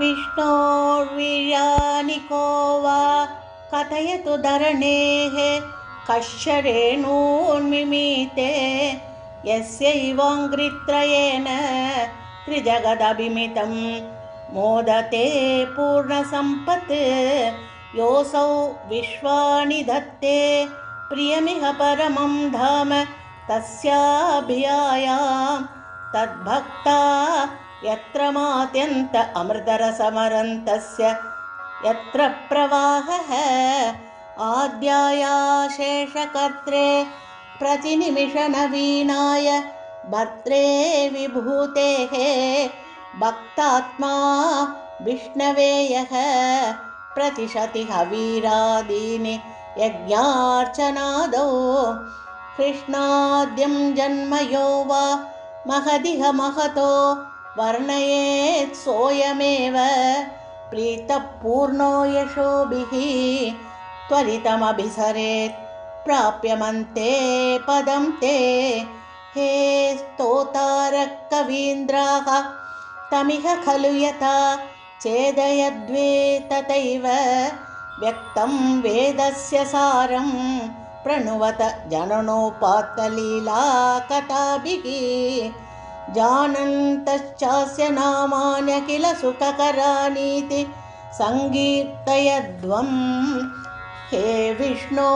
विष्णोर्वीर्यानिको वा कथयतु धरणेः कश्यरेणूर्मिमीते यस्यैवाङ्घ्रित्रयेण त्रिजगदभिमितं मोदते पूर्णसम्पत् योऽसौ विश्वानि धत्ते प्रियमिह परमं धाम तस्याभियायां तद्भक्ता यत्र मात्यन्त अमृतरसमरन्तस्य यत्र प्रवाहः आद्याया शेषकर्त्रे प्रतिनिमिषनवीनाय भर्त्रे विभूतेः भक्तात्मा विष्णवे यः प्रतिशति हवीरादीनि यज्ञार्चनादौ कृष्णाद्यं जन्म यो वा महदिह महतो वर्णयेत् सोऽयमेव प्रीतः पूर्णो यशोभिः त्वरितमभिसरेत् प्राप्यमन्ते पदं ते हे स्तोतारः कवीन्द्राः तमिह खलु यथा चेदयद्वे तथैव व्यक्तं वेदस्य सारं प्रणुवत जननोपात्तलीला कथाभिः जानन्तश्चास्य नामानि किल सुखकरानीति सङ्कीर्तयध्वं हे विष्णो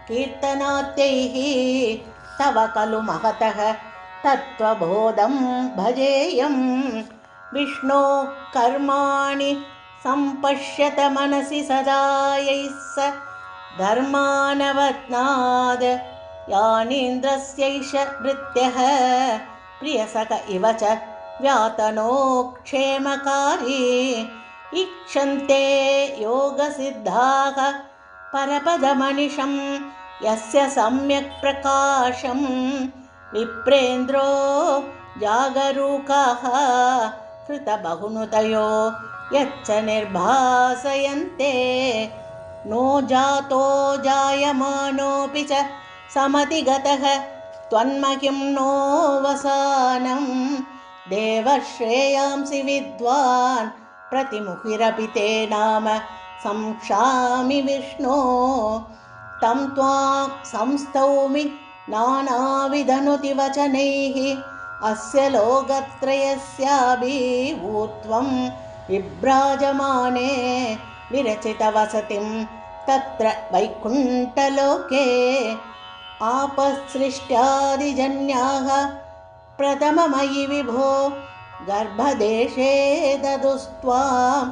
कीर्तनात्यैः तव खलु महतः तत्त्वबोधं भजेयं विष्णो कर्माणि सम्पश्यत मनसि सदा यैः स धर्मानवत्नाद् यानीन्द्रस्यैष भृत्यः प्रियसख इव च व्यातनो क्षेमकारी इक्षन्ते योगसिद्धाः परपदमनिशं यस्य सम्यक् प्रकाशं विप्रेन्द्रो जागरूकाः कृतबहुनुतयो यच्च निर्भासयन्ते नो जातो जायमानोऽपि च समतिगतः त्वन्महिं नो वसानं देवश्रेयांसि विद्वान् प्रतिमुखिरपि ते नाम संक्षामि विष्णो तं त्वां संस्तौमि नानाविधनुतिवचनैः अस्य लोकत्रयस्याभिभूत्वं विभ्राजमाने विरचितवसतिं तत्र वैकुण्ठलोके आपसृष्ट्यादिजन्याः प्रथममयि विभो गर्भदेशे ददुस्त्वां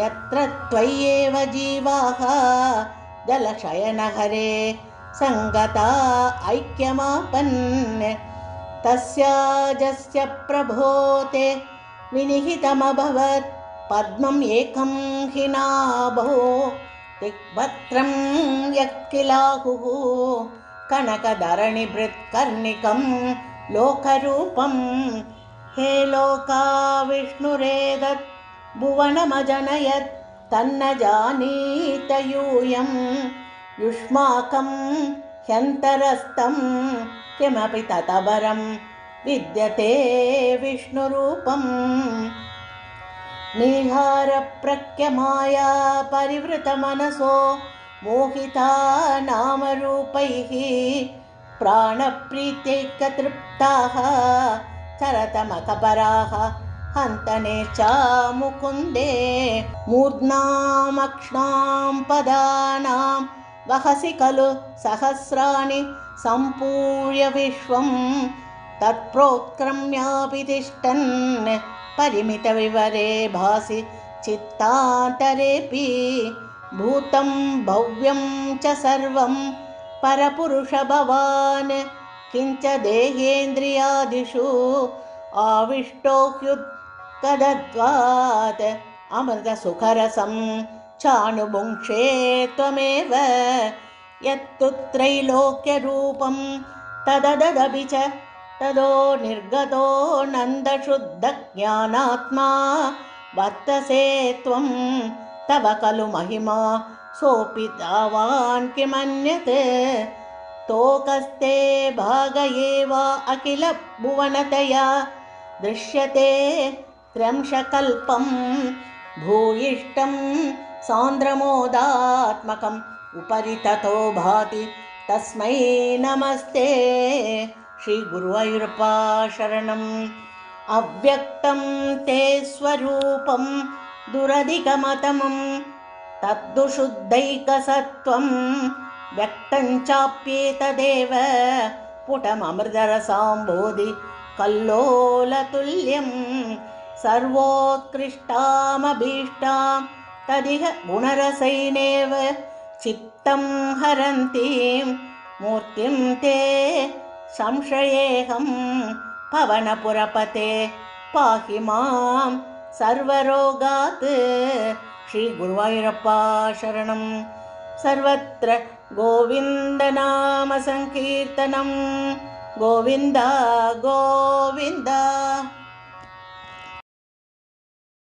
यत्र त्वय्येव जीवाः जलशयनहरे सङ्गता ऐक्यमापन् तस्याजस्य प्रभो ते विनिहितमभवत् पद्मम् एकं हि नाभो दिग्भद्रं यत्किलाहुः कनकधरणिभृत्कर्णिकं लोकरूपं हे लोका विष्णुरेदत् भुवनमजनयत् तन्न जानीत यूयं युष्माकं ह्यन्तरस्तं किमपि ततबरं विद्यते विष्णुरूपम् निहारप्रख्यमाया परिवृतमनसो मोहिता नामरूपैः प्राणप्रीत्यैकतृप्ताः चरतमकपराः हन्तने च मुकुन्दे मूर्ध्नामक्ष्णां पदानां वहसि खलु सहस्राणि सम्पूर्य विश्वं तत्प्रोत्क्रम्यापि तिष्ठन् परिमितविवरे भासि चित्तान्तरेऽपि भूतं भव्यं च सर्वं परपुरुष भवान् किञ्च देहेन्द्रियादिषु आविष्टो ह्युत्कदत्वात् अमृतसुखरसं चानुभुङ्क्षे त्वमेव यत्तु त्रैलोक्यरूपं तदददपि च तदो निर्गतो नन्दशुद्धज्ञानात्मा वर्तसे त्वं तव खलु महिमा सोऽपि तावान् किमन्यत् तोकस्ते भागये वा अखिल भुवनतया दृश्यते त्र्यंशकल्पं भूयिष्ठं सान्द्रमोदात्मकम् उपरि ततो भाति तस्मै नमस्ते श्रीगुरुवायूरप्पा शरणम् अव्यक्तं ते स्वरूपं दुरधिगमतमं तद्दुशुद्धैकसत्त्वं व्यक्तं चाप्येतदेव पुटममृतरसाम्बोधि कल्लोलतुल्यं सर्वोत्कृष्टामभीष्टां तदिह गुणरसैनेव चित्तं हरन्तीं मूर्तिं ते संशयेऽहं पवनपुरपते पाहि मां सर्वरोगात् श्रीगुरुवायूरप्पा शरणं सर्वत्र गोविन्दनामसङ्कीर्तनं गोविन्द गोविन्द।